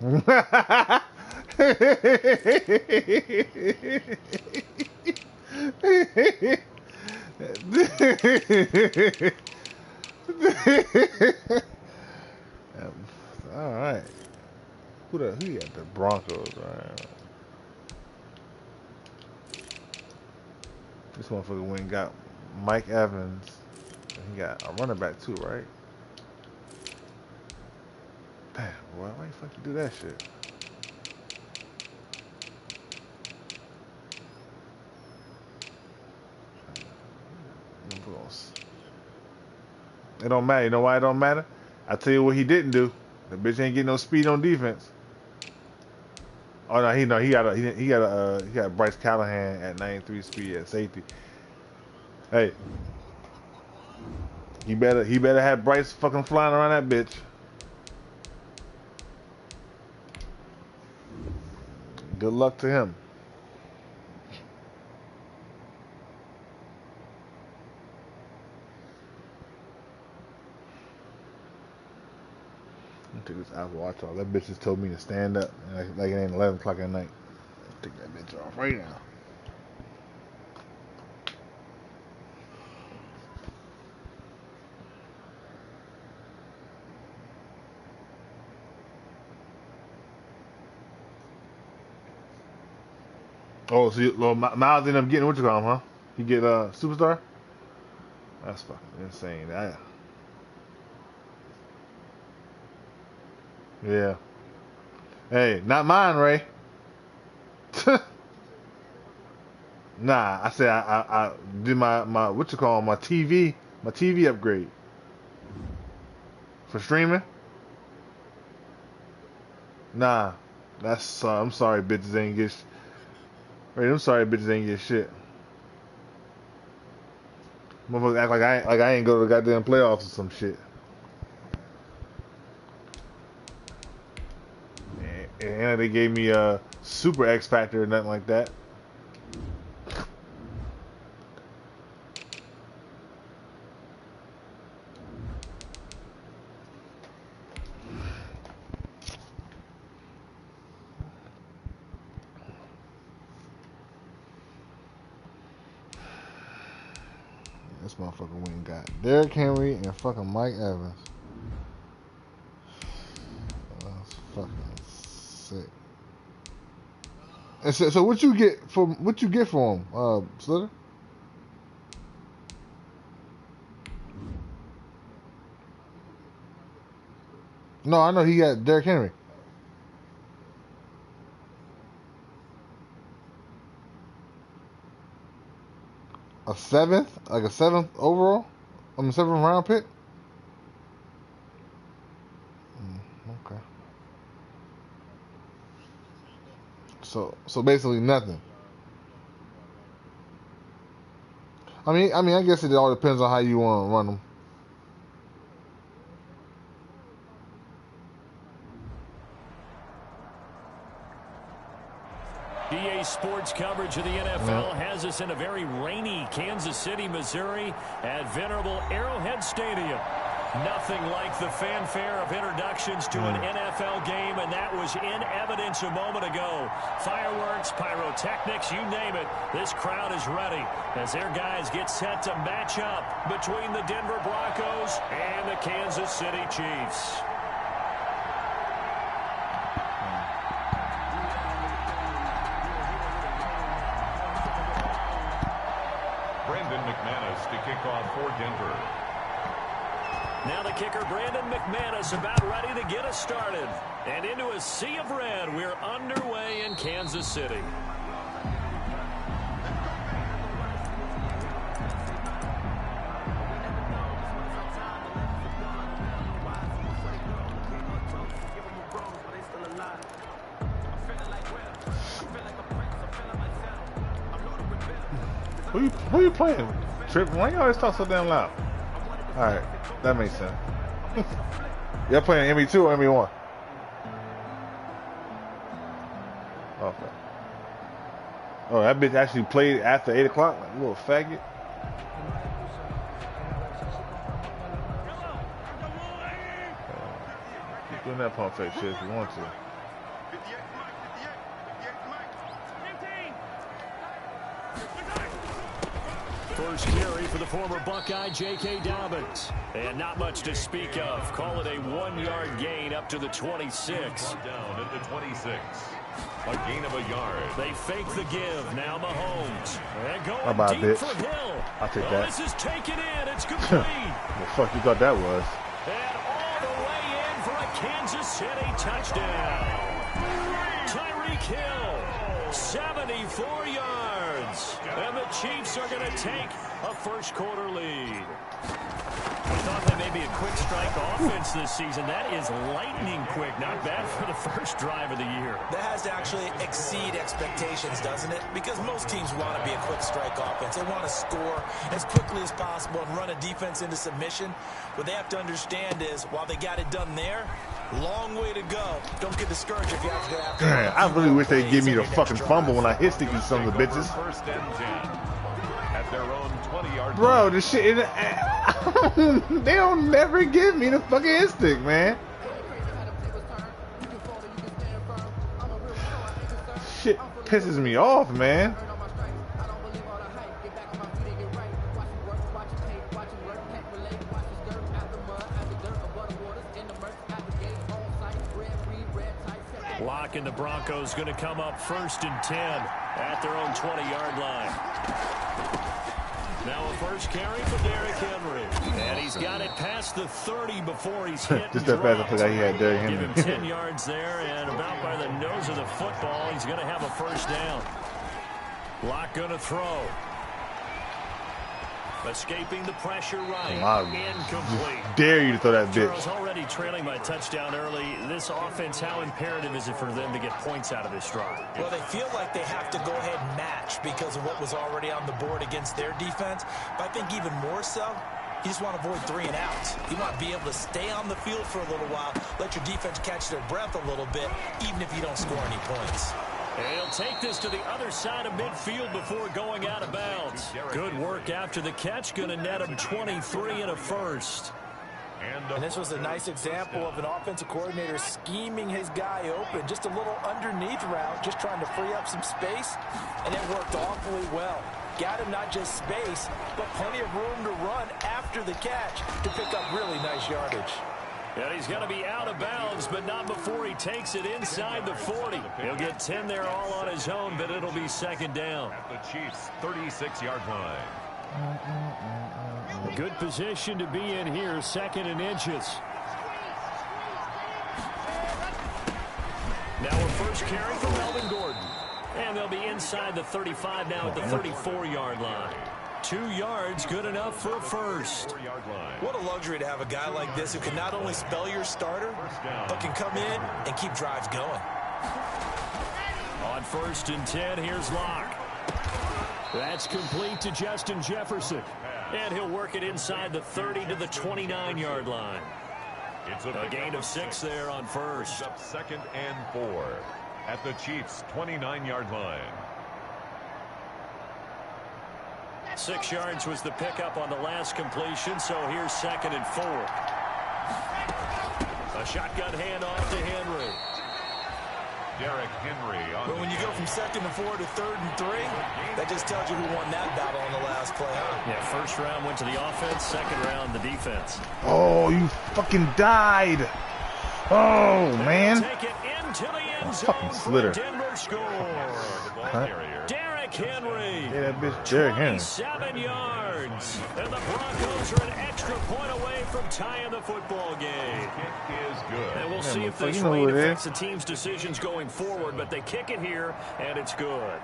All right. Who got the Broncos? Right. This motherfucker went and got Mike Evans. And he got a running back too, right? Damn, boy, why the fuck you do that shit? It don't matter. You know why it don't matter? I tell you what he didn't do. The bitch ain't getting no speed on defense. Oh no, he got Bryce Callahan at 93 speed at safety. Hey, he better have Bryce fucking flying around that bitch. Good luck to him. Take this Apple Watch off. That bitch just told me to stand up like it ain't 11 o'clock at night. Take that bitch off right now. Oh, so Miles ended up getting what you call him, huh? He get superstar? That's fucking insane. Yeah. Hey, not mine, Ray. Nah, I said I did my what you call my TV upgrade for streaming. Nah, that's I'm sorry, bitches ain't get. Ray, I'm sorry, bitches ain't get shit. Motherfuckers act like I ain't go to the goddamn playoffs or some shit. And they gave me a super X Factor or nothing like that. This motherfucker went and got Derrick Henry and fucking Mike Evans. That's fucking sick. And so what you get for him, Slitter? No, I know he got Derrick Henry. A seventh overall? I mean, 7th round pick? Okay. So basically nothing. I mean, I guess it all depends on how you want to run them. EA Sports coverage of the NFL has us in a very rainy Kansas City, Missouri at venerable Arrowhead Stadium. Nothing like the fanfare of introductions to an NFL game, and that was in evidence a moment ago. Fireworks, pyrotechnics, you name it. This crowd is ready as their guys get set to match up between the Denver Broncos and the Kansas City Chiefs. To kick off for Denver. Now the kicker, Brandon McManus, about ready to get us started. And into a sea of red, we're underway in Kansas City. Who you playing? Trip? Why you always talk so damn loud? Alright, that makes sense. Y'all playing MB2 or MB1? Okay. Oh, that bitch actually played after 8 o'clock? Like a little faggot. Keep doing that pump fake shit if you want to. first carry for the former Buckeye, J.K. Dobbins. And not much to speak of. Call it a 1-yard gain up to the 26. Down at the 26. A gain of a yard. They fake the give. Now Mahomes. And going How about deep bitch? for Hill. I'll take that. This is taken in. It's complete. The fuck you thought that was? And all the way in for a Kansas City touchdown. Tyreek Hill, 74 yards. And the Chiefs are going to take a first quarter lead. We thought they may be a quick strike offense this season. That is lightning quick. Not bad for the first drive of the year. That has to actually exceed expectations, doesn't it? Because most teams want to be a quick strike offense. They want to score as quickly as possible and run a defense into submission. What they have to understand is, while they got it done there, long way to go. Don't get discouraged if you have to go after it. I really wish they'd give me the fucking fumble when I hit sticky some of the bitches. First and 10. At their own 20-yard Bro, line. this shit, they don't never give me the fucking hit stick, man. Shit pisses me off, man. Lock and the Broncos going to come up first and 10 at their own 20-yard line. Now a first carry for Derrick Henry. And he's got it past the 30 before he's hit. Just that fast I forgot he had Derrick Give Henry. him 10 yards there, and about by the nose of the football, he's going to have a first down. Lock going to throw. Escaping the pressure right. Incomplete. Dare you to throw that bitch. Charles, already trailing by a touchdown early. This offense, how imperative is it for them to get points out of this drive? Well, they feel like they have to go ahead and match because of what was already on the board against their defense. But I think even more so, you just want to avoid 3 and outs. You want to be able to stay on the field for a little while, let your defense catch their breath a little bit, even if you don't score any points. And he'll take this to the other side of midfield before going out of bounds. Good work after the catch. Going to net him 23 and a first. And this was a nice example of an offensive coordinator scheming his guy open. Just a little underneath route, just trying to free up some space. And it worked awfully well. Got him not just space, but plenty of room to run after the catch to pick up really nice yardage. And he's going to be out of bounds, but not before he takes it inside the 40. He'll get 10 there all on his own, but it'll be second down. At the Chiefs' 36-yard line. A good position to be in here, second and inches. Now a first carry for Melvin Gordon. And they'll be inside the 35 now at the 34-yard line. 2 yards, good enough for a first. What a luxury to have a guy like this who can not only spell your starter, but can come in and keep drives going. On first and 10, here's Locke. That's complete to Justin Jefferson. And he'll work it inside the 30 to the 29-yard line. It's A gain of 6 there on first. Up 2nd and 4 at the Chiefs' 29-yard line. 6 yards was the pickup on the last completion, so here's 2nd and 4. A shotgun handoff to Henry. Derrick Henry on But when you go from 2nd and 4 to 3rd and 3, that just tells you who won that battle on the last play, huh? Yeah, first round went to the offense, second round the defense. Oh, you fucking died. Oh, man. Take it into the end zone Fucking for slitter. Denver score. Huh? Derrick Henry. Yeah, that bitch Derrick Henry. 27 yards. And the Broncos are an extra point away from tying the football game. Kick is good. And we'll see if motherfucker, this you know rain who it affects is. the team's decisions going forward, but they kick it here, and it's good.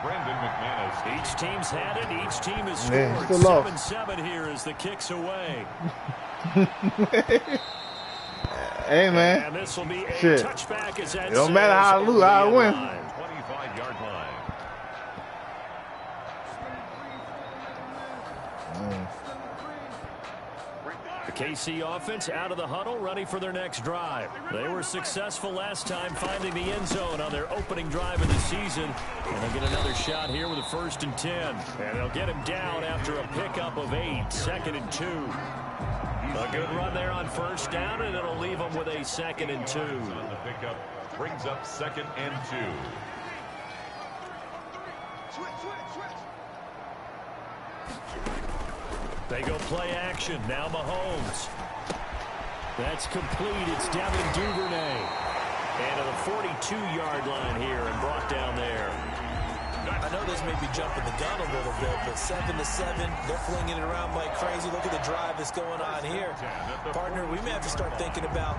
Brandon McManus. Each team's had it. Each team has Man, scored. still off. 7-7 here as the kick's away. Hey, man. And this will be a Shit. touchback as that It don't matter how I sails lose, over how I the win. end line. 25-yard line. The KC offense out of the huddle, ready for their next drive. They were successful last time finding the end zone on their opening drive of the season. And they'll get another shot here with a 1st and 10. And they'll get him down after a pickup of 8, 2nd and 2. A good run there on first down, and it'll leave them with a 2nd and 2. The pickup brings up 2nd and 2. They go play action. Now Mahomes. That's complete. It's Devin Duvernay. And to the 42-yard line here and brought down there. I know this may be jumping the gun a little bit, but 7-7, they're flinging it around like crazy. Look at the drive that's going on here. Partner, we may have to start thinking about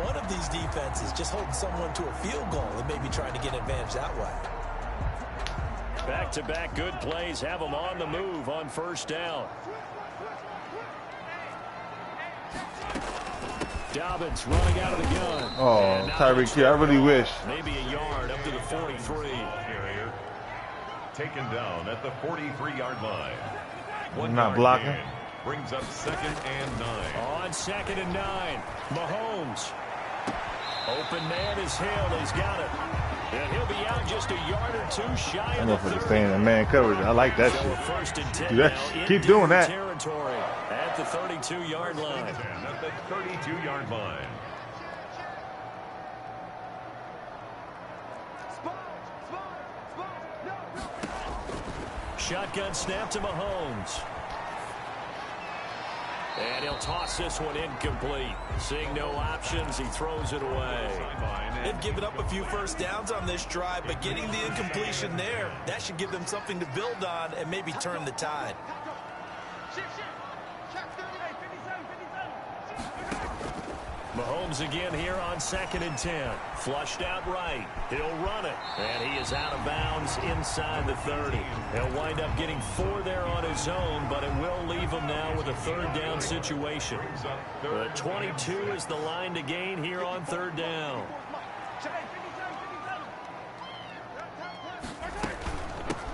one of these defenses just holding someone to a field goal and maybe trying to get an advantage that way. Back-to-back good plays have them on the move on first down. Dobbins running out of the gun. Oh, Tyreek Hill, I really wish. Maybe a yard up to the 43. Taken down at the 43-yard line. One not blocking. Brings up 2nd and 9. On 2nd and 9. Mahomes. Open man is Hill. He's got it. And he'll be out just a yard or two shy of the 30. Staying in man coverage. I like that shit. First and 10 Dude, keep doing that. Territory at the 32-yard line. At the 32-yard line. Shotgun snap to Mahomes. And he'll toss this one incomplete. Seeing no options, he throws it away. They've given up a few first downs on this drive, but getting the incompletion there, that should give them something to build on and maybe turn the tide. Mahomes again here on 2nd and 10. Flushed out right. He'll run it. And he is out of bounds inside the 30. He'll wind up getting 4 there on his own, but it will leave him now with a 3rd down situation. The 22 is the line to gain here on 3rd down.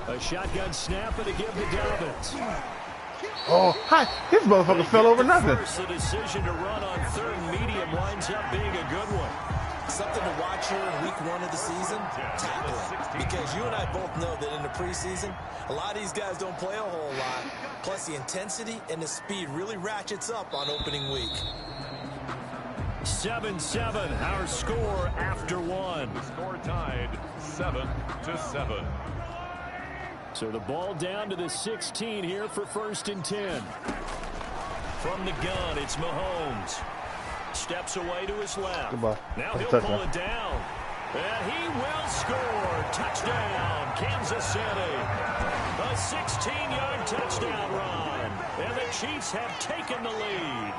A shotgun snap and a give to Dobbins. Oh, hi. This motherfucker fell over nothing. First, the decision to run on 3rd and medium winds up being a good one. Something to watch here in week 1 of the season, tackling. Because you and I both know that in the preseason, a lot of these guys don't play a whole lot. Plus, the intensity and the speed really ratchets up on opening week. 7-7, our score after 1. The score tied 7-7. So the ball down to the 16 here for 1st and 10. From the gun, it's Mahomes. Steps away to his left. Goodbye. Now That's he'll touchdown. pull it down. And he will score. Touchdown, Kansas City. A 16-yard touchdown run. And the Chiefs have taken the lead.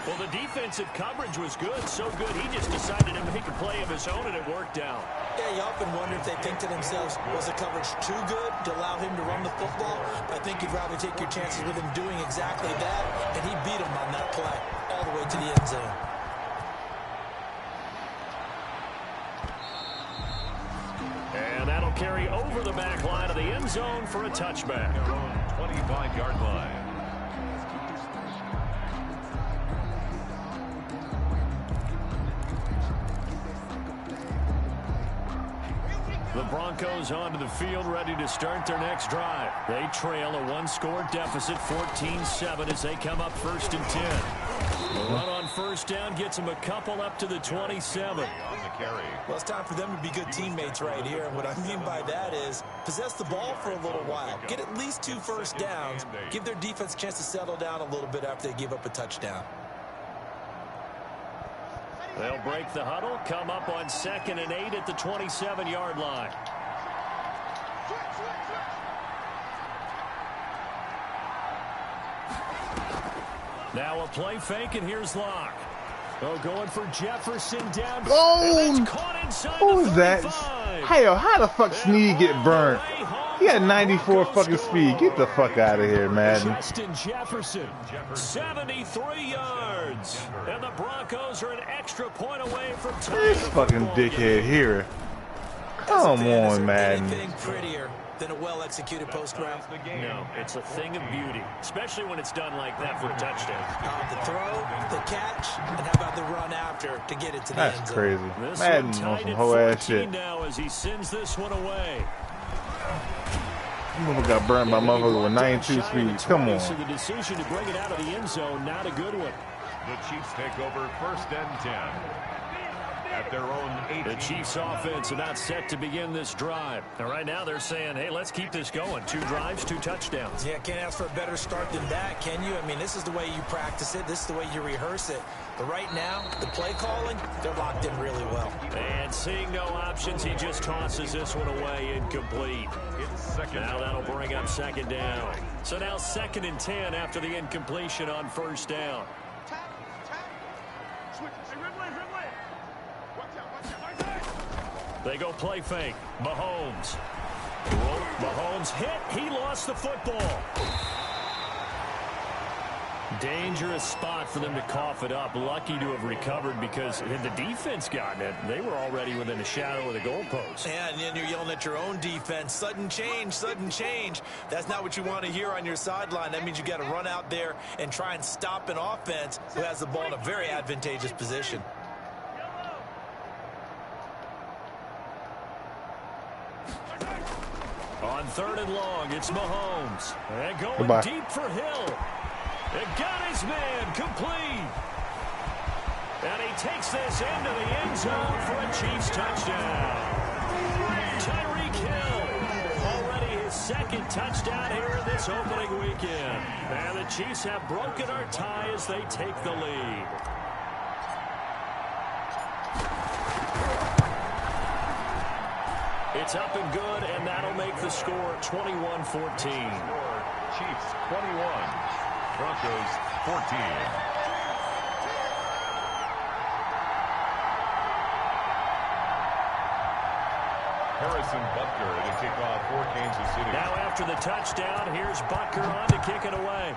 Well, the defensive coverage was good, so good he just decided to make a play of his own, and it worked out. Yeah, you often wonder if they think to themselves, was the coverage too good to allow him to run the football? I think you'd rather take your chances with him doing exactly that, and he beat him on that play all the way to the end zone. And that'll carry over the back line of the end zone for a touchback. Their own 25-yard line. The Broncos onto the field, ready to start their next drive. They trail a 1-score deficit, 14-7, as they come up 1st and 10. The run on 1st down gets them a couple up to the 27. On the carry. Well, it's time for them to be good teammates right here. And what I mean by that is possess the ball for a little while. Get at least 2 first downs. Give their defense a chance to settle down a little bit after they give up a touchdown. They'll break the huddle, come up on 2nd and 8 at the 27-yard line. Now a play fake, and here's Locke. Oh, going for Jefferson down. Oh, who's that? Hell, how the fuck Snead get burned? He had 94 fucking speed. Get the fuck out of here, man. Justin Jefferson, 73 yards. And the Broncos are an extra point away from tying This the fucking football dickhead game. here. Come on, man. Anything prettier than a well-executed post route? No, it's a thing of beauty, especially when it's done like that for a touchdown. The throw, the catch, and how about the run after to get it to the end That's zone? crazy. This Madden one on tied some at whole ass 14 shit. now as he sends this one away. Motherfucker got burned by motherfucker with 92 speed. Come on. So the decision to bring it out of the end zone, not a good one. The Chiefs take over 1st and 10. at their own 18. The Chiefs offense about set to begin this drive. And right now they're saying, hey, let's keep this going. 2 drives, 2 touchdowns. Yeah, can't ask for a better start than that, can you? I mean, this is the way you practice it. This is the way you rehearse it. But right now, the play calling, they're locked in really well. And seeing no options, he just tosses this one away, incomplete. Now that'll bring up 2nd down. So now 2nd and 10 after the incompletion on 1st down. They go play fake. Mahomes. Mahomes hit. He lost the football. Dangerous spot for them to cough it up. Lucky to have recovered because had the defense gotten it, they were already within a shadow of the goalpost. Yeah, and then you're yelling at your own defense. Sudden change, sudden change. That's not what you want to hear on your sideline. That means you got to run out there and try and stop an offense who has the ball in a very advantageous position. On 3rd and long, it's Mahomes. And going deep for Hill. It got his man complete. And he takes this into the end zone for a Chiefs touchdown. Tyreek Hill, already his 2nd touchdown here this opening weekend. And the Chiefs have broken our tie as they take the lead. It's up and good, and that'll make the score 21-14. Chiefs 21. Broncos 14. Harrison Butker to kick off for Kansas City. Now after the touchdown, here's Butker on to kick it away.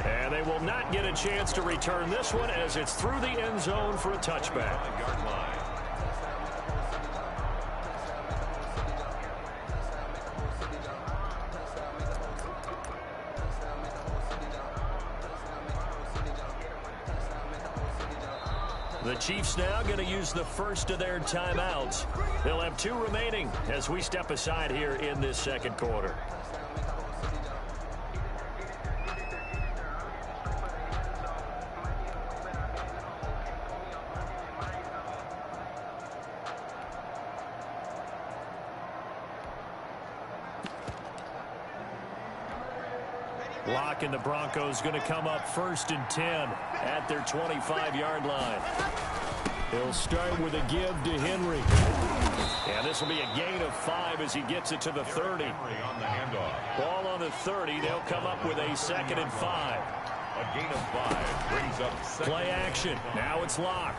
And they will not get a chance to return this one as it's through the end zone for a touchback. Yard line. The Chiefs now going to use the first of their timeouts. They'll have 2 remaining as we step aside here in this 2nd quarter. Lock and the Broncos going to come up 1st and 10 at their 25-yard line. He'll start with a give to Henry. And this will be a gain of 5 as he gets it to the 30. On the handoff. Ball on the 30. They'll come up with a 2nd and 5. A gain of 5 brings up 2nd. Play action. Now it's Locke.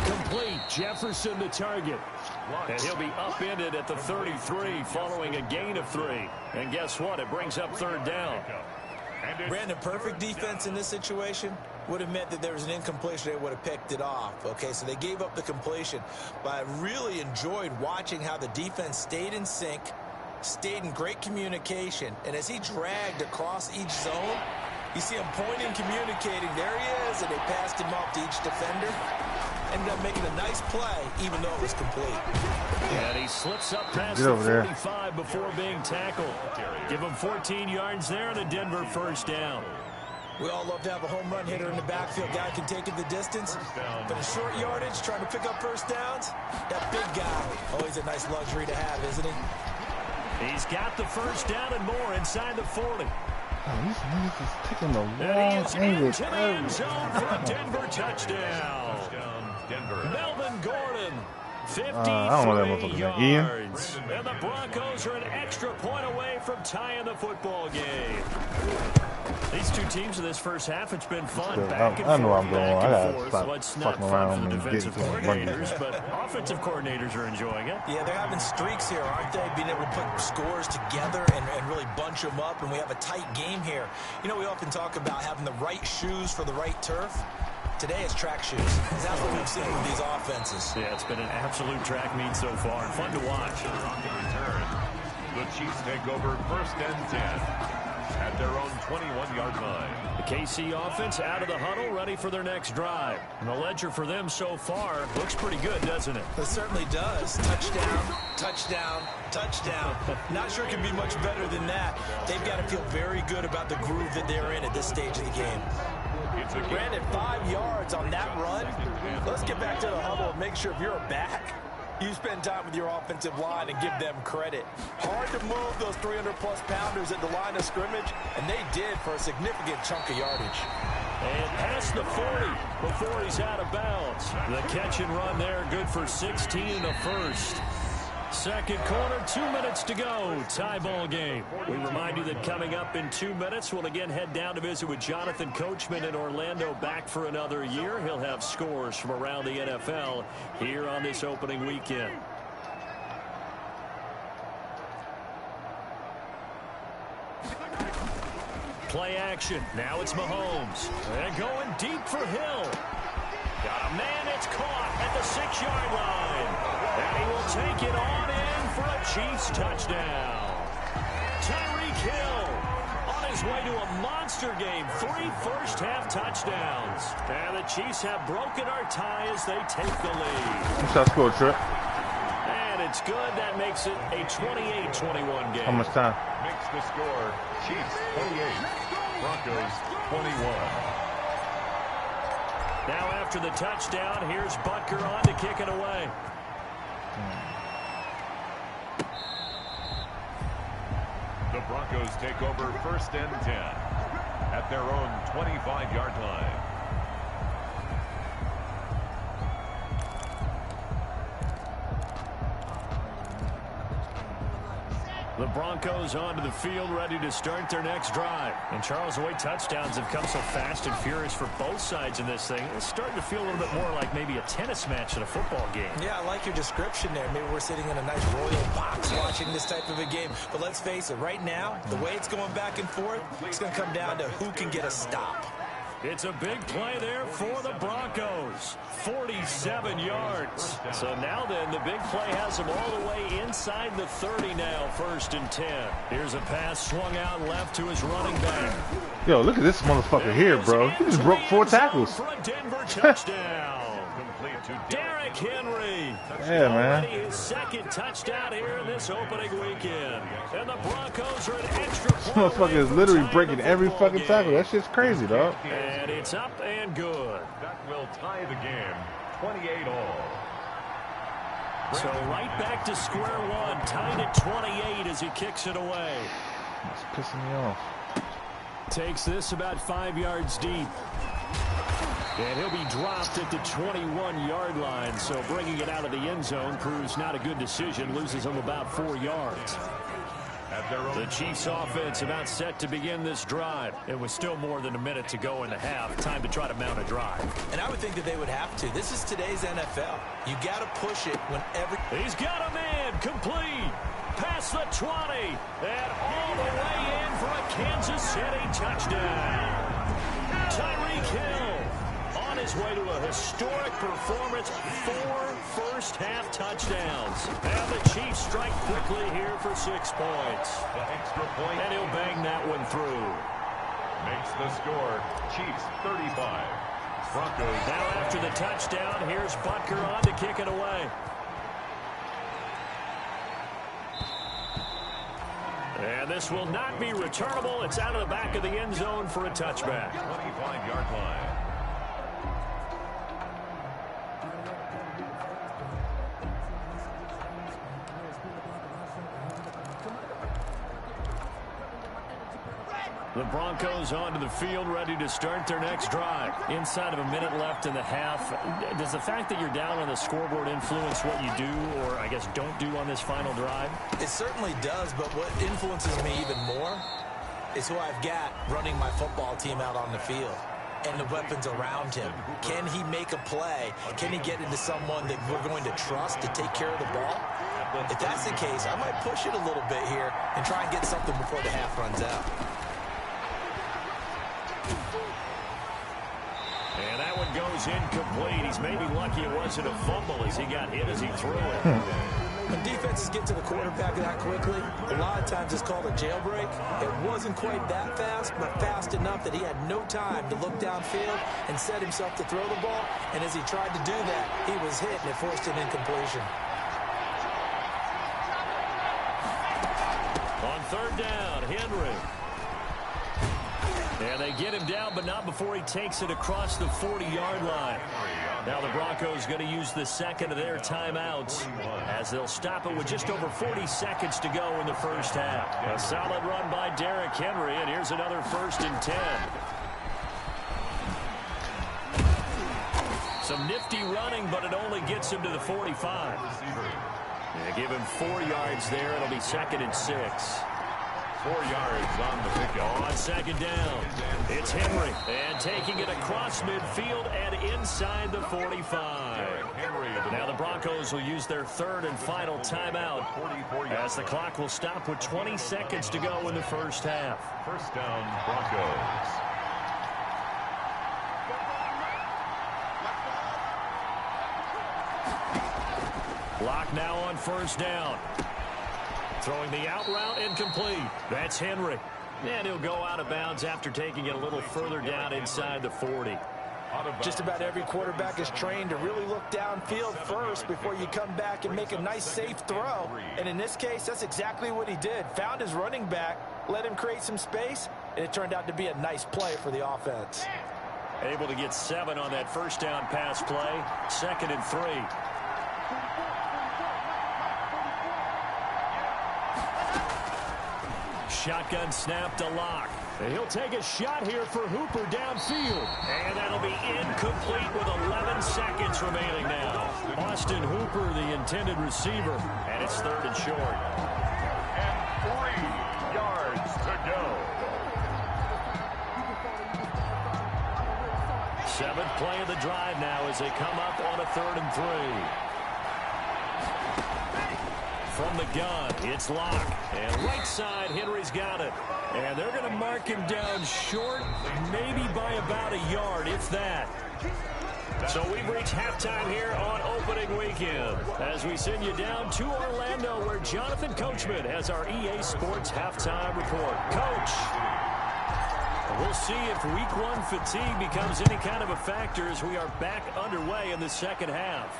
Complete. Jefferson the target. And he'll be upended at the 33 following a gain of 3. And guess what? It brings up 3rd down. Brandon, perfect defense in this situation would have meant that there was an incompletion. They would have picked it off. Okay, so they gave up the completion. But I really enjoyed watching how the defense stayed in sync, stayed in great communication. And as he dragged across each zone, you see him pointing, communicating. There he is, and they passed him off to each defender. Ended up making a nice play, even though it was complete. And he slips up past the 45 before being tackled. Give him 14 yards there and a Denver 1st down. We all love to have a home run hitter in the backfield. Guy can take it the distance. But in short yardage, trying to pick up 1st downs, that big guy, always a nice luxury to have, isn't he? He's got the 1st down and more inside the 40. Oh, these niggas is taking the And he wrong is angle. into the end zone for a Denver touchdown. Denver. Melvin Gordon, 53 I don't know that motherfucker's name. yards. And the Broncos are an extra point away from tying the football game. These 2 teams in this first half, it's been fun. Back and I know forth, I'm going. back I and gotta forth. stop So it's not fucking fun around for the and defensive getting to one. coordinators, but offensive coordinators are enjoying it. Yeah, they're having streaks here, aren't they? Being able to put scores together and really bunch them up, and we have a tight game here. You know, we often talk about having the right shoes for the right turf. Today it's track shoes. That's what we've seen with these offenses. Yeah, it's been an absolute track meet so far. Fun to watch. On the return, the Chiefs take over 1st and 10 at their own 21-yard line. The KC offense out of the huddle, ready for their next drive. And the ledger for them so far looks pretty good, doesn't it? It certainly does. Touchdown, touchdown, touchdown. Not sure it can be much better than that. They've got to feel very good about the groove that they're in at this stage of the game. Granted, 5 yards on that run. Let's get back to the huddle and make sure if you're a back, you spend time with your offensive line and give them credit. Hard to move those 300-plus pounders at the line of scrimmage, and they did for a significant chunk of yardage. And past the 40 before he's out of bounds. The catch and run there, good for 16 and a first. Second quarter, 2 minutes to go. Tie ball game. We remind you that coming up in 2 minutes, we'll again head down to visit with Jonathan Coachman in Orlando, back for another year. He'll have scores from around the NFL here on this opening weekend. Play action. Now it's Mahomes. They're going deep for Hill. Got a man, it's caught at the 6-yard line. And he will take it on in for a Chiefs touchdown. Tyreek Hill on his way to a monster game. 3 first-half touchdowns. And the Chiefs have broken our tie as they take the lead. What's that score, Trip? And it's good. That makes it a 28-21 game. How much time? Makes the score Chiefs 28, Broncos 21. Now after the touchdown, here's Butker on to kick it away. The Broncos take over 1st and 10 at their own 25-yard line. The Broncos onto the field, ready to start their next drive. And Charles, the way touchdowns have come so fast and furious for both sides in this thing, it's starting to feel a little bit more like maybe a tennis match in a football game. Yeah, I like your description there. Maybe we're sitting in a nice royal box watching this type of a game. But let's face it, right now, the way it's going back and forth, it's going to come down to who can get a stop. It's a big play there for the Broncos. 47 yards. So now then, the big play has them all the way inside the 30 now, 1st and 10. Here's a pass swung out left to his running back. Yo, look at this motherfucker here, bro. He just broke 4 tackles. For a Denver touchdown. Derrick Henry. Yeah, man. His 2nd touchdown here in this opening weekend. And the Broncos are an extra point. This motherfucker is literally breaking every fucking tackle. That shit's crazy, dog. And it's up and good. That will tie the game 28 all. So right back to square one, tied at 28 as he kicks it away. It's pissing me off. Takes this about 5 yards deep. And he'll be dropped at the 21-yard line. So bringing it out of the end zone proves not a good decision. Loses him about 4 yards. The Chiefs offense about set to begin this drive. It was still more than a minute to go in the half. Time to try to mount a drive. And I would think that they would have to. This is today's NFL. You got to push it whenever. He's got a man complete. Past the 20. And all the way in for a Kansas City touchdown. Tyreek Hill on his way to a historic performance. 4 first-half touchdowns. And the Chiefs strike quickly here for 6 points. The extra point. And he'll bang that one through. Makes the score Chiefs 35, Broncos. Now after the touchdown, here's Butker on to kick it away. And this will not be returnable. It's out of the back of the end zone for a touchback. 25-yard line. The Broncos onto the field, ready to start their next drive. Inside of a minute left in the half. Does the fact that you're down on the scoreboard influence what you do, or I guess don't do on this final drive? It certainly does, but what influences me even more is who I've got running my football team out on the field and the weapons around him. Can he make a play? Can he get into someone that we're going to trust to take care of the ball? If that's the case, I might push it a little bit here and try and get something before the half runs out. And that one goes incomplete. He's maybe lucky it wasn't a fumble as he got hit as he threw it. When defenses get to the quarterback that quickly, a lot of times it's called a jailbreak. It wasn't quite that fast, but fast enough that he had no time to look downfield and set himself to throw the ball. And as he tried to do that, he was hit and it forced an incompletion. third down, Henry. And they get him down, but not before he takes it across the 40-yard line. Now the Broncos going to use the second of their timeouts as they'll stop it with just over 40 seconds to go in the first half. A solid run by Derrick Henry, and here's another 1st and 10. Some nifty running, but it only gets him to the 45. Yeah, give him 4 yards there. It'll be 2nd and 6. 4 yards on the pickup. On 2nd down, it's Henry. And taking it across midfield and inside the 45. Now the Broncos will use their 3rd and final timeout as the clock will stop with 20 seconds to go in the first half. First down, Broncos. Clock now on 1st down. Throwing the out route incomplete. That's Henry. And he'll go out of bounds after taking it a little further down inside the 40. Just about every quarterback is trained to really look downfield first before you come back and make a nice, safe throw. And in this case, that's exactly what he did. Found his running back, let him create some space, and it turned out to be a nice play for the offense. Able to get 7 on that 1st down pass play. 2nd and 3. Shotgun snap to Locke. And he'll take a shot here for Hooper downfield. And that'll be incomplete with 11 seconds remaining now. Austin Hooper, the intended receiver. And it's 3rd and short. And 3 yards to go. 7th play of the drive now as they come up on a 3rd and 3. From the gun, it's Locke. And right side, Henry's got it. And they're going to mark him down short, maybe by about a yard, if that. So we've reached halftime here on opening weekend as we send you down to Orlando where Jonathan Coachman has our EA Sports halftime report. Coach, we'll see if week 1 fatigue becomes any kind of a factor as we are back underway in the second half.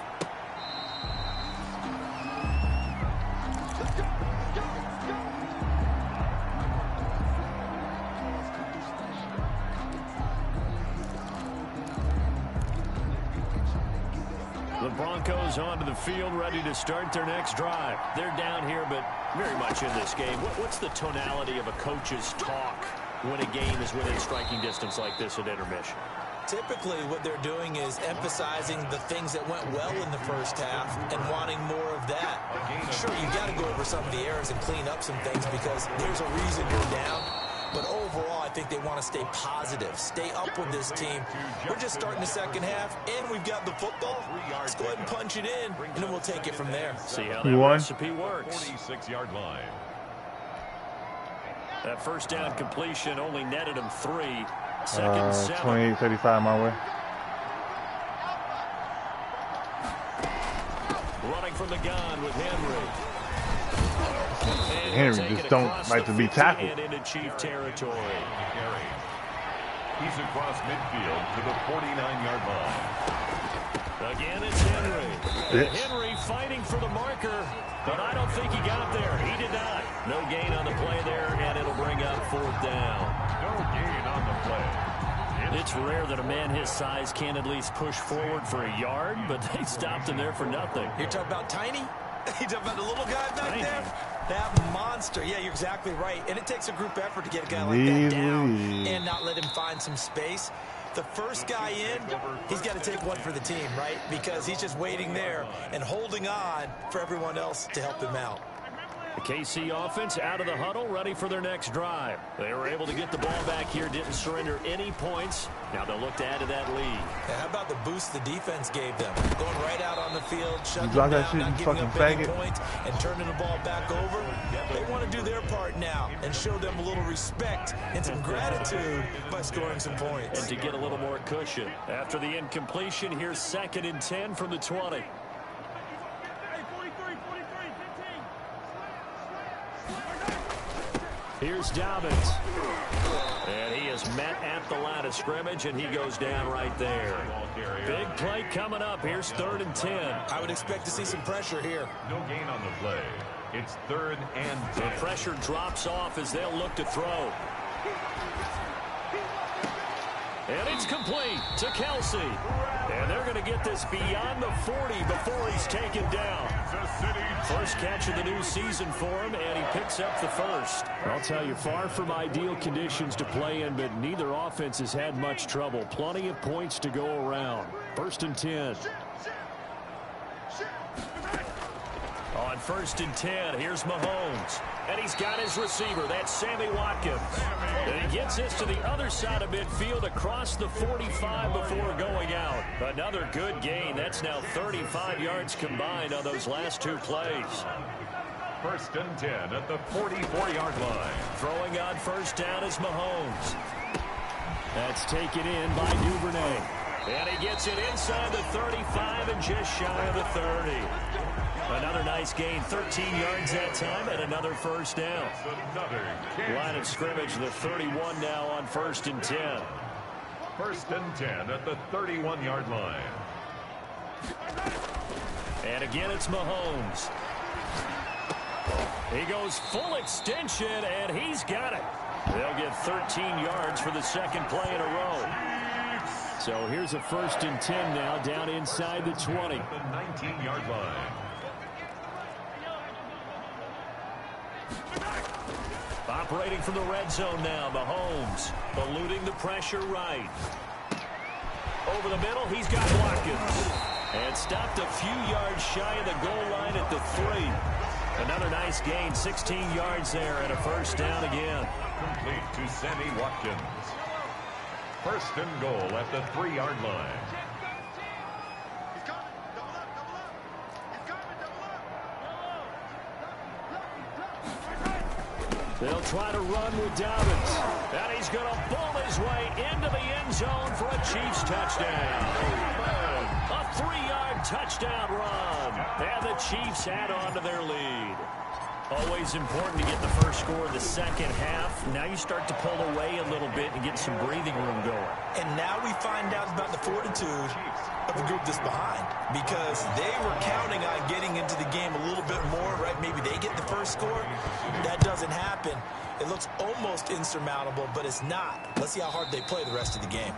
The Broncos onto the field, ready to start their next drive. They're down here, but very much in this game. What's the tonality of a coach's talk when a game is within striking distance like this at intermission? Typically, what they're doing is emphasizing the things that went well in the first half and wanting more of that. Sure, you got to go over some of the errors and clean up some things because there's a reason you're down. But overall, I think they want to stay positive, stay up with this team. We're just starting the second half, and we've got the football. Let's go ahead and punch it in, and then we'll take it from there. See how that recipe works. 46-yard line. That 1st down completion only netted him 3. 2nd 7. 28-35 my way. Running from the gun with Henry. Henry just don't like to be tackled. And into Chief territory. He's across midfield to the 49-yard line. Again, it's Henry. Henry fighting for the marker, but I don't think he got there. He did not. No gain on the play there, and it'll bring up 4th down. No gain on the play. It's rare that a man his size can at least push forward for a yard, but they stopped him there for nothing. You're talking about tiny? You're talking about the little guy back there? That monster. Yeah, you're exactly right. And it takes a group effort to get a guy like that down and not let him find some space. The first guy in, he's got to take one for the team, right? Because he's just waiting there and holding on for everyone else to help him out. The KC offense out of the huddle, ready for their next drive. They were able to get the ball back here, didn't surrender any points. Now they'll look to add to that lead. Yeah, how about the boost the defense gave them? Going right out on the field, shutting them down, that shit, not giving up any faggot. points, and turning the ball back over. They want to do their part now and show them a little respect and some gratitude by scoring some points. And to get a little more cushion. After the incompletion, here's 2nd and 10 from the 20. Here's Dobbins. And he is met at the line of scrimmage, and he goes down right there. Big play coming up. Here's 3rd and 10. I would expect to see some pressure here. No gain on the play. It's 3rd and 10. The pressure drops off as they'll look to throw. And it's complete to Kelsey. And they're going to get this beyond the 40 before he's taken down. First catch of the new season for him, and he picks up the first. I'll tell you, far from ideal conditions to play in, but neither offense has had much trouble. Plenty of points to go around. 1st and 10. On 1st and 10, here's Mahomes. And he's got his receiver. That's Sammy Watkins. And he gets this to the other side of midfield across the 45 before going out. Another good gain. That's now 35 yards combined on those last 2 plays. 1st and 10 at the 44-yard line. Throwing on 1st down is Mahomes. That's taken in by Duvernay. And he gets it inside the 35 and just shy of the 30. Another nice gain, 13 yards that time, and another 1st down. Line of scrimmage, the 31 now on 1st and 10. 1st and 10 at the 31-yard line. And again, it's Mahomes. He goes full extension, and he's got it. They'll get 13 yards for the 2nd play in a row. So here's a 1st and 10 now, down inside the 20. The 19-yard line. Operating from the red zone now, Mahomes eluding the pressure right. Over the middle, he's got Watkins. And stopped a few yards shy of the goal line at the 3. Another nice gain, 16 yards there, and a 1st down again. Complete to Sammy Watkins. 1st and goal at the 3-yard line. They'll try to run with Dobbins. And he's going to bowl his way into the end zone for a Chiefs touchdown. A 3-yard touchdown run. And the Chiefs add on to their lead. Always important to get the first score of the 2nd half. Now you start to pull away a little bit and get some breathing room going. And now we find out about the fortitude of the group that's behind, because they were counting on getting into the game a little bit more, right? Maybe they get the first score. That doesn't happen. It looks almost insurmountable, but it's not. Let's see how hard they play the rest of the game.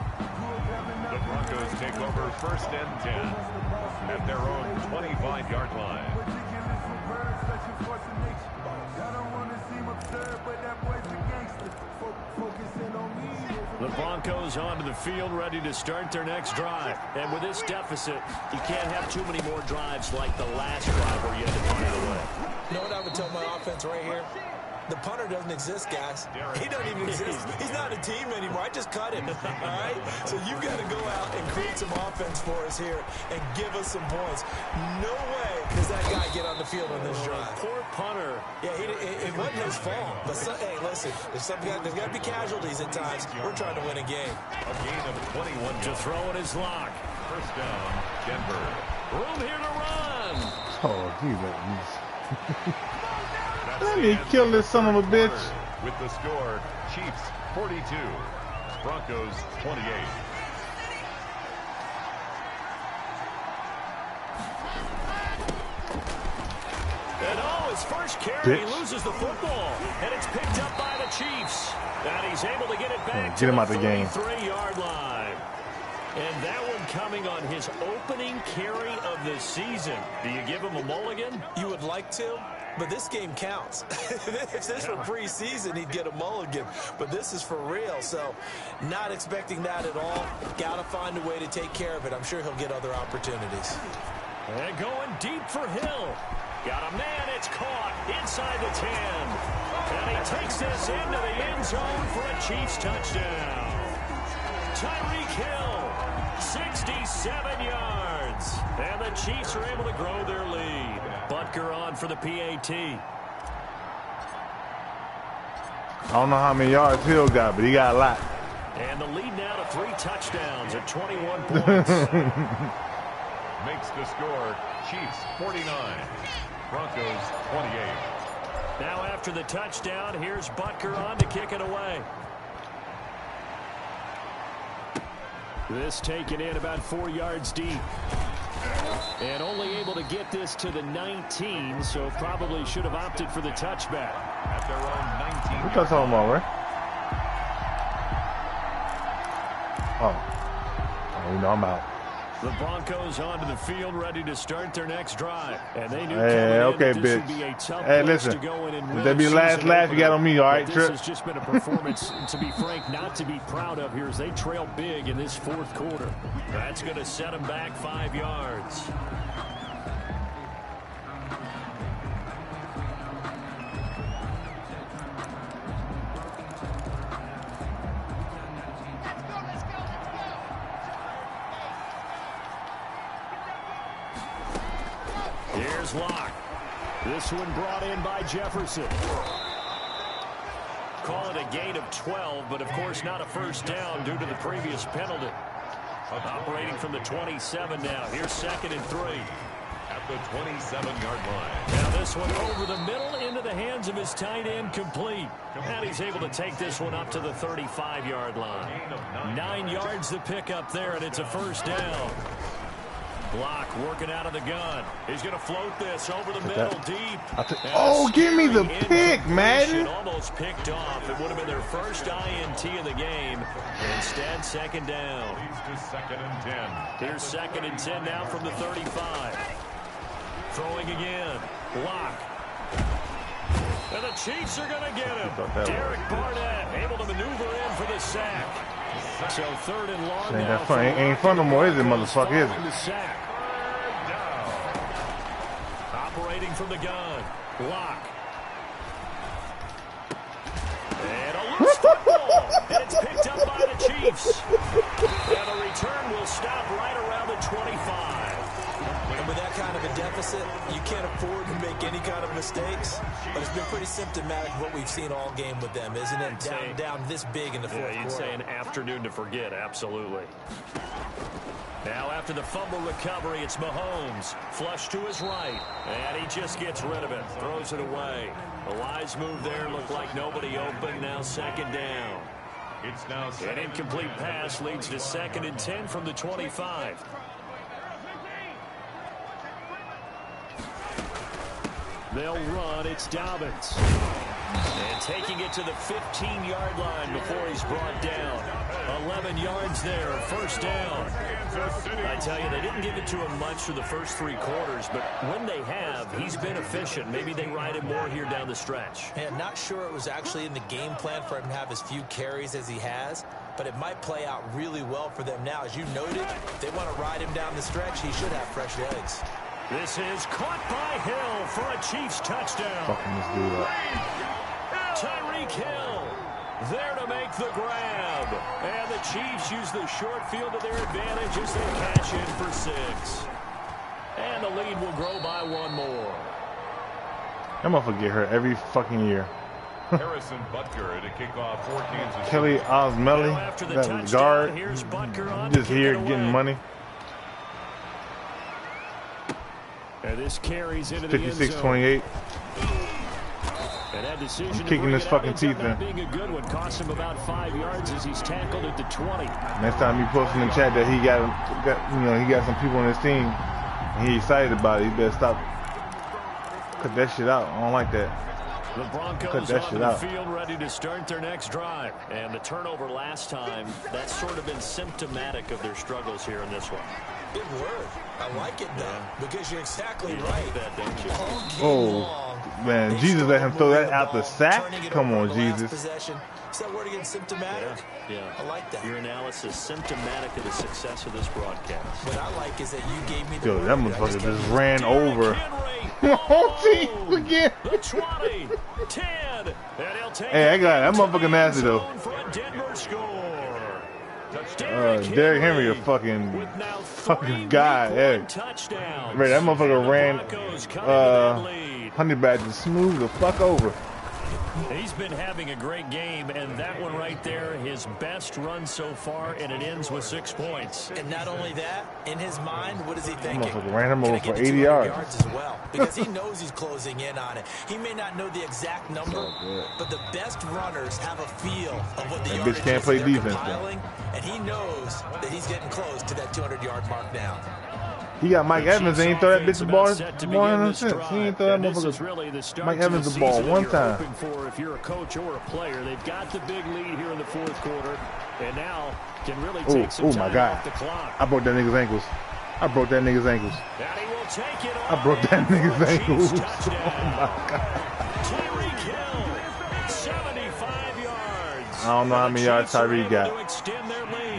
The Broncos take over 1st and 10 at their own 25-yard line. The Broncos onto the field, ready to start their next drive. And with this deficit, you can't have too many more drives like the last drive where you had to punt it away. You know what I would tell my offense right here? The punter doesn't exist, guys. He doesn't even exist. He's not a team anymore. I just cut him, all right? So you've got to go out and create some offense for us here and give us some points. No way does that guy get on the field on this drive. Poor punter. Yeah, it wasn't his fault. But, hey, listen, there's got to be casualties at times. We're trying to win a game. A gain of 21 to throw in his lock. 1st down, Denver. Room here to run. Oh, Jesus. Let me kill this son of a bitch. With the score, Chiefs 42, Broncos 28. And his first carry, he loses the football. And it's picked up by the Chiefs. And he's able to get it back to the 33-yard line. And that one coming on his opening carry of the season. Do you give him a mulligan? You would like to, but this game counts. If this were preseason, he'd get a mulligan. But this is for real, so not expecting that at all. Got to find a way to take care of it. I'm sure he'll get other opportunities. And going deep for Hill. Got a man, it's caught inside the 10. And he takes this into the end zone for a Chiefs touchdown. Tyreek Hill, 67 yards. And the Chiefs are able to grow their lead. Butker on for the PAT. I don't know how many yards Hill got, but he got a lot. And the lead now to 3 touchdowns at 21 points. Makes the score Chiefs 49, Broncos 28. Now after the touchdown, here's Butker on to kick it away. This taken in about 4 yards deep. And only able to get this to the 19, so probably should have opted for the touchback. At their own 19. What you talking about, right? Oh, you know I'm out. The Broncos onto the field, ready to start their next drive. And they knew okay, this would bitch. be a tough Hey, place listen. to go in and win That be the last laugh you got on me, all right, This Trip? has just been a performance, to be frank, not to be proud of here as they trail big in this fourth quarter. That's going to set them back 5 yards. Here's Locke. This one brought in by Jefferson. Call it a gain of 12, but of course not a first down due to the previous penalty. Operating from the 27 now. Here's 2nd and 3. At the 27-yard line. Now this one over the middle into the hands of his tight end, complete. And he's able to take this one up to the 35-yard line. 9 yards to pick up there, and it's a first down. Block working out of the gun. He's going to float this over the middle, deep. Oh, give me the pick, man. Almost picked off. It would have been their first INT of the game. Instead, 2nd down. Leads to 2nd and 10. Here's 2nd and 10 now from the 35. Throwing again. Block. And the Chiefs are going to get him. Derek Barnett able to maneuver in for the sack. So 3rd and long Ain't now. that fun? Ain't fun no more, is it, motherfucker? Is it? The sack. Operating from the gun. Block. And a loose football. And it's picked up by the Chiefs. And the return will stop right around the 25. And with that kind of a deficit, you can't afford to make any kind of mistakes. But it's been pretty symptomatic of what we've seen all game with them, isn't it? Down this big in the fourth quarter. You'd say an afternoon to forget, absolutely. Now after the fumble recovery, it's Mahomes. Flush to his right. And he just gets rid of it. Throws it away. A wise move there. Looked like nobody open. Now 2nd down. It's now An incomplete pass leads to 2nd and 10 from the 25. They'll run. It's Dobbins. And taking it to the 15-yard line before he's brought down. 11 yards there. First down. I tell you, they didn't give it to him much for the first 3 quarters, but when they have, he's been efficient. Maybe they ride him more here down the stretch. Yeah, not sure it was actually in the game plan for him to have as few carries as he has, but it might play out really well for them now. As you noted, if they want to ride him down the stretch, he should have fresh legs. This is caught by Hill for a Chiefs touchdown. Fucking this dude up. Tyreek Hill there to make the grab. And the Chiefs use the short field to their advantage as they cash in for 6. And the lead will grow by 1 more. That motherfucker get hurt every fucking year. Harrison Butker to kick off for Kansas City. Kelly Osmelly, After the that touchdown, guard, here's Butker on to just kick here it getting away. money. And this carries into the end 56-28. And that decision I'm kicking his fucking teeth in. being a good one cost him about 5 yards as he's tackled at the 20. Next time he posts in the chat that he got some people on his team and he excited about it, he better stop. Cut that shit out. I don't like that. The Broncos on the field ready to start their next drive. And the turnover last time, that's sort of been symptomatic of their struggles here in this one. Good word. I like it, though, because you're exactly right. Like that, don't you? Oh, man. Jesus let him throw that out the sack? Come on, Jesus. Is that word again symptomatic? Yeah. I like that. Your analysis symptomatic of the success of this broadcast. What I like is that you gave me the Yo, that motherfucker just ran Derrick over. Henry. Oh, team again. The 20, 10, and he'll take Hey, I got it. That motherfucker nasty, though. for a Denver score. Derrick Henry, a fucking guy. Hey, touchdowns. right, that motherfucker ran Broncos come into that lead. Honey Badger smooth the fuck over. He's been having a great game, and that one right there, his best run so far, and it ends with 6 points. And not only that, in his mind, what is he thinking? Motherfucker ran him over for 80 yards as well, because he knows he's closing in on it. He may not know the exact number, but the best runners have a feel of what the That yardage bitch can't is play they're defense, compiling, and he knows that he's getting close to that 200-yard mark now. He got Mike Evans. He ain't throw that bitch the ball more than this since. He ain't throw that motherfucker. Really the start Mike Evans the ball one time. For if you're a coach or a player, they've got the big lead here in the fourth quarter, and now can really take some time off the clock. I broke that nigga's ankles. I broke that nigga's ankles. And he will take it I broke that nigga's ankles. Oh my God. Tyreek Hill, 75 yards. I don't know how many yards Tyreek got,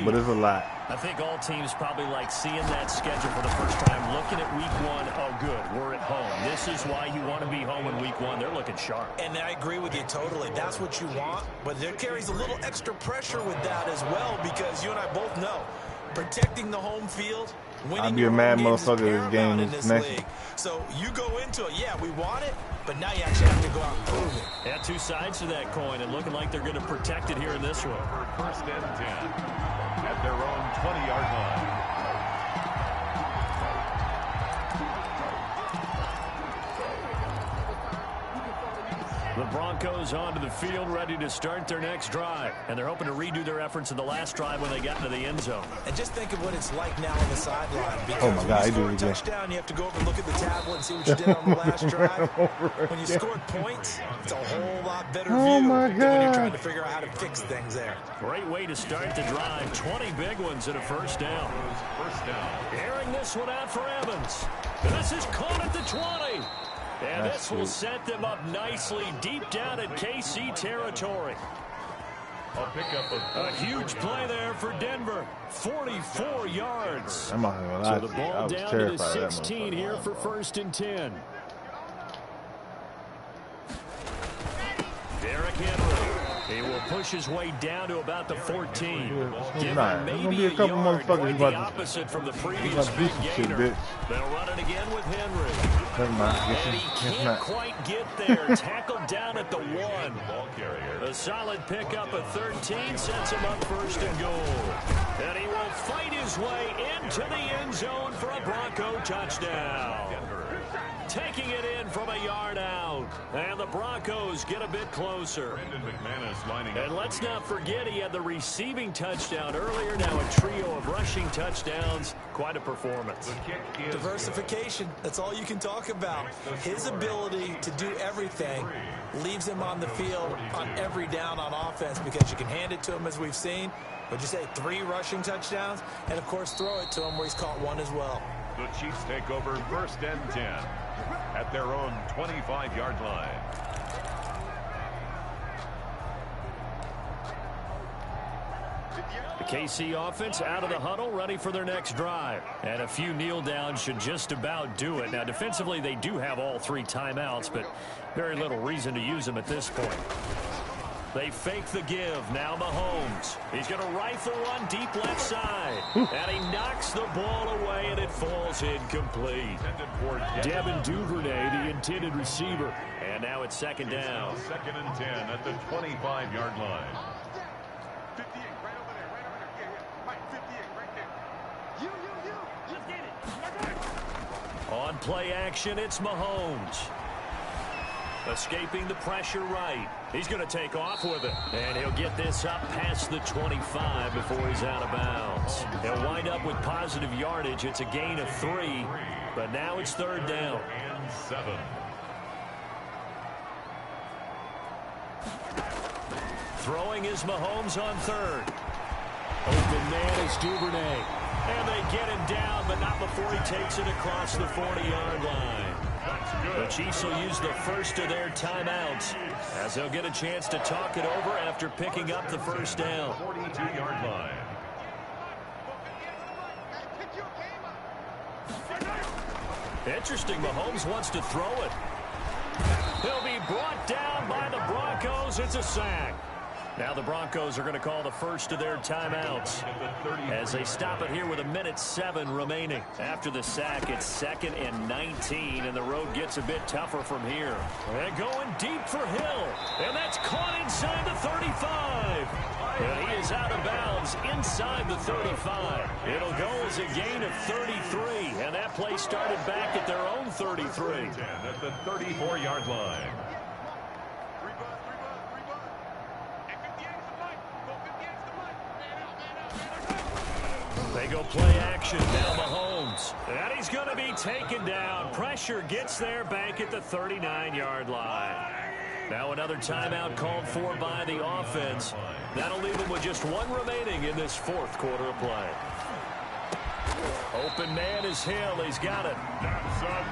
but it's a lot. I think all teams probably like seeing that schedule for the first time, looking at week one. Oh, good, we're at home. This is why you want to be home in week one. They're looking sharp. And I agree with you totally. That's what you want, but there carries a little extra pressure with that as well, because you and I both know protecting the home field, I'd be a mad motherfucker this game in is this next. league. So you go into it, yeah, we want it, but now you actually have to go out and prove it. Yeah, two sides to that coin, and looking like they're going to protect it here in this one. First and 10 at their own 20-yard line. The Broncos onto the field, ready to start their next drive. And they're hoping to redo their efforts in the last drive when they got into the end zone. And just think of what it's like now on the sideline. Because oh my God, when you score a touchdown, you have to go over and look at the tablet and see what you did on the last drive. When you scored points, it's a whole lot better view than when you're trying to figure out how to fix things there. Great way to start the drive. 20 big ones and a first down. Airing this one out for Evans. And this is caught at the 20. And this will set them up nicely deep down at KC territory. A huge play there for Denver. 44 yards. So the ball down to the 16 here for first and 10. Derrick Henry. He will push his way down to about the 14. There's gonna be a couple motherfuckers the opposite from the previous big gainer. They'll run it again with Henry. And he can't quite get there. Tackled down at the 1. A solid pickup of 13 sets him up first and goal. And he will fight his way into the end zone for a Bronco touchdown. Taking it in from a yard out. And the Broncos get a bit closer. And let's not forget he had the receiving touchdown earlier. Now a trio of rushing touchdowns. Quite a performance. Diversification. That's all you can talk about. His ability to do everything leaves him on the field on every down on offense, because you can hand it to him, as we've seen. Would you say 3 rushing touchdowns? And, of course, throw it to him where he's caught 1 as well. The Chiefs take over first and 10 at their own 25-yard line. The KC offense out of the huddle, ready for their next drive. And a few kneel downs should just about do it. Now, defensively, they do have all 3 timeouts, but very little reason to use them at this point. They fake the give. Now Mahomes. He's going to rifle one deep left side. And he knocks the ball away, and it falls incomplete. Devin Duvernay, the intended receiver. And now it's second down. Second and 10 at the 25-yard line. On play action, it's Mahomes. Escaping the pressure right. He's going to take off with it. And he'll get this up past the 25 before he's out of bounds. He'll wind up with positive yardage. It's a gain of 3. But now it's third down. And 7. Throwing is Mahomes on third. Open man is Duvernay. And they get him down, but not before he takes it across the 40-yard line. The Chiefs will use the first of their timeouts, as they'll get a chance to talk it over after picking up the first down. 42-yard line. Interesting, Mahomes wants to throw it. He'll be brought down by the Broncos. It's a sack. Now the Broncos are going to call the first of their timeouts as they stop it here with 1:07 remaining. After the sack, it's 2nd and 19, and the road gets a bit tougher from here. And going deep for Hill, and that's caught inside the 35. And he is out of bounds inside the 35. It'll go as a gain of 33, and that play started back at their own 33. At the 34-yard line. They go play action. Now Mahomes. And he's going to be taken down. Pressure gets there back at the 39-yard line. Now another timeout called for by the offense. That'll leave them with just one remaining in this fourth quarter of play. Open man is Hill. He's got it.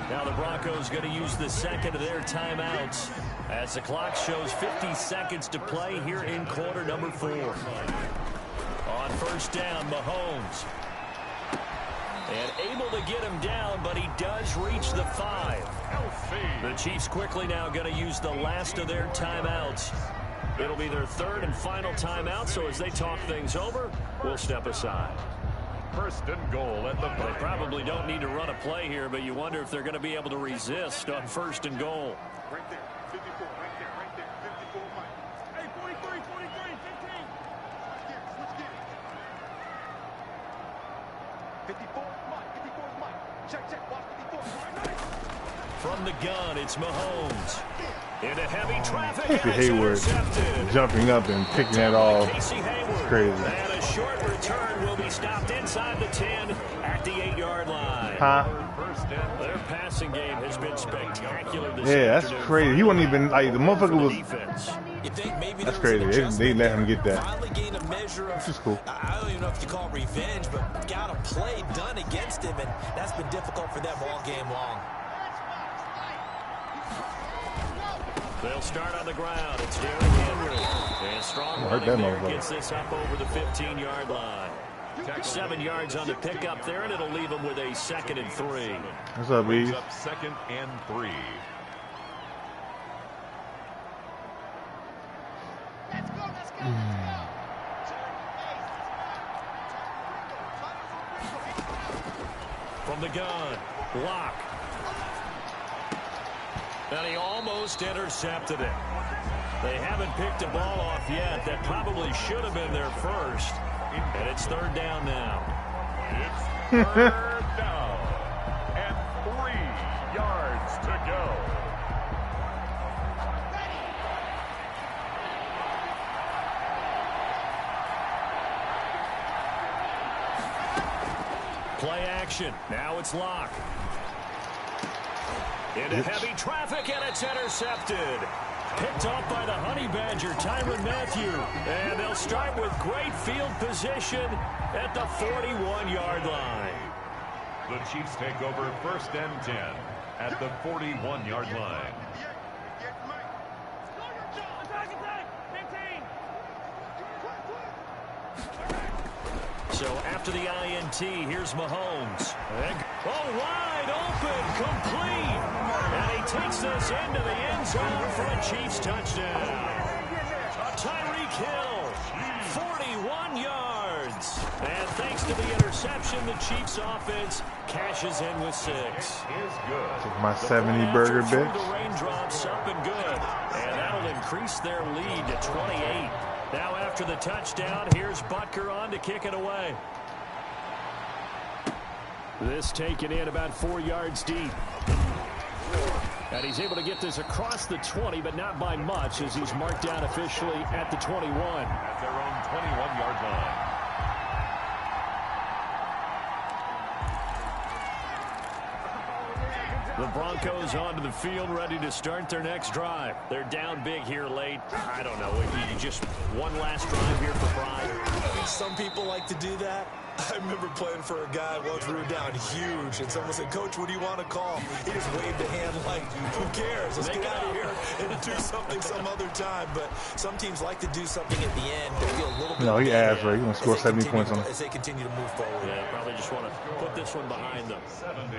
Now the Broncos going to use the second of their timeouts as the clock shows 50 seconds to play here in quarter number 4. On first down, Mahomes. And able to get him down, but he does reach the 5. The Chiefs quickly now going to use the last of their timeouts. It'll be their third and final timeout, so as they talk things over, we'll step aside. First and goal at the They probably don't need to run a play here, but you wonder if they're going to be able to resist on first and goal. Right there, 54, right there, 54, Mike. Hey, 43, 15. Switch gears. 54, Mike. 54 is Mike. Check, watch 54. Nice. From the gun, it's Mahomes. Into heavy traffic. Casey Hayward jumping up and picking that off. It's crazy. And a short return will be stopped inside the 10 at the 8-yard line. Their passing game has been spectacular this that's afternoon. crazy. He wasn't even, like, the motherfucker was... You think maybe That's crazy. They let him get that. Finally gained a measure of, Which is cool. I don't even know if you call it revenge, but got a play done against him, and that's been difficult for them all game long. They'll start on the ground. It's Derrick Henry. And strong running there gets this up over the 15-yard line. 7 yards on the pickup there, and it'll leave them with a 2nd and 3. What's up, Eve? up 2nd and 3. From the gun, block. And he almost intercepted it. They haven't picked a ball off yet. That probably should have been their first. And it's 3rd down now. It's 3rd down. And 3 yards to go. Play action. Now it's Locke. Into heavy traffic, and it's intercepted. Picked off by the Honey Badger, Tyrann Mathieu. And they'll start with great field position at the 41-yard line. The Chiefs take over 1st and 10 at the 41-yard line. So after the INT, here's Mahomes. Oh, wide open, complete. And he takes this into the end zone for a Chiefs touchdown. Tyreek Hill, 41 yards. And thanks to the interception, the Chiefs offense cashes in with 6. Is good. Took my 70 burger, bitch. The raindrops up and good. And that'll increase their lead to 28. Now after the touchdown, here's Butker on to kick it away. This taken in about 4 yards deep. And he's able to get this across the 20, but not by much, as he's marked down officially at the 21. At their own 21-yard line. The Broncos onto the field, ready to start their next drive. They're down big here late. I don't know. Just one last drive here for pride. Some people like to do that. I remember playing for a guy once we were down huge, and someone said, "Coach, what do you want to call?" He just waved a hand like, "Who cares? Let's get out of here and do something some other time." But some teams like to do something at the end to feel a little bit. No, he asked, right? He's going to score 70 points on him. As they continue to move forward. Yeah, probably just want to put this one behind them. 70.